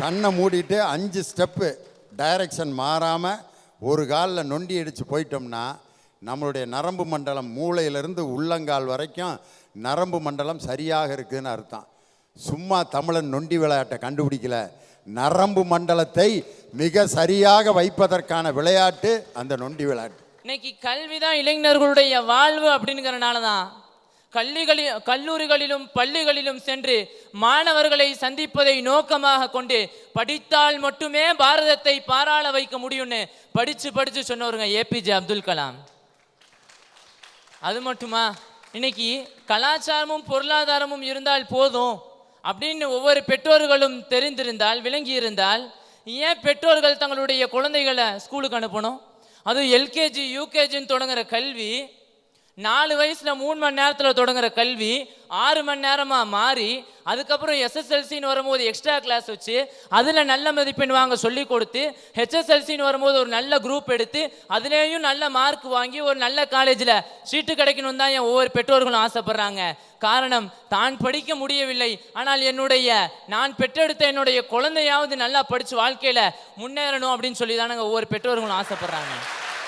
கண்ணை மூடிட்டு 5 step direction மாறாமல் ஒரு காலில் நொண்டி அடித்து போயிட்டோம்னா நம்மளுடைய நரம்பு மண்டலம் மூளையிலிருந்து உள்ளங்கால் வரைக்கும் நரம்பு மண்டலம் சரியாக இருக்குதுன்னு அர்த்தம். சும்மா தமிழன் நொண்டி விளையாட்டை கண்டுபிடிக்கல, நரம்பு மண்டலத்தை மிக சரியாக வைப்பதற்கான விளையாட்டு அந்த நொண்டி விளையாட்டு. இன்னைக்கு கல்விதான் இளைஞர்களுடைய வாழ்வு அப்படிங்கிறனால தான் கல்லூரிகளிலும் பள்ளிகளிலும் சென்று மாணவர்களை சந்திப்பதை நோக்கமாக கொண்டு படித்தால் மட்டுமே பாரதத்தை பாராள வைக்க முடியும்னு படிச்சு சொன்னவருங்க ஏபிஜே அப்துல் கலாம். அது மட்டுமா, இன்னைக்கு கலாச்சாரமும் பொருளாதாரமும் இருந்தால் போதும் அப்படின்னு ஒவ்வொரு பெற்றோர்களும் தெரிந்திருந்தால், விளங்கி இருந்தால், ஏன் பெற்றோர்கள் தங்களுடைய குழந்தைகளை ஸ்கூலுக்கு அனுப்பணும்? அதுவும் எல்கேஜி யூகேஜின்னு தொடங்குற கல்வி 4 வயசுல 3 மணி நேரத்தில் தொடங்குற கல்வி 6 மணி நேரமாக மாறி, அதுக்கப்புறம் எஸ்எஸ்எல்சின்னு வரும்போது எக்ஸ்ட்ரா கிளாஸ் வச்சு அதில் நல்ல மதிப்பெண் வாங்க சொல்லி கொடுத்து, ஹெச்எஸ்எல்சின்னு வரும்போது ஒரு நல்ல குரூப் எடுத்து அதுலேயும் நல்ல மார்க் வாங்கி ஒரு நல்ல காலேஜில் சீட்டு கிடைக்கணும் தான் என் ஒவ்வொரு பெற்றோர்களும் ஆசைப்படுறாங்க. காரணம், தான் படிக்க முடியவில்லை, ஆனால் நான் பெற்றெடுத்த என்னுடைய குழந்தையாவது நல்லா படித்து வாழ்க்கையில் முன்னேறணும் அப்படின்னு சொல்லி தானங்க ஒவ்வொரு பெற்றோர்களும் ஆசைப்படுறாங்க.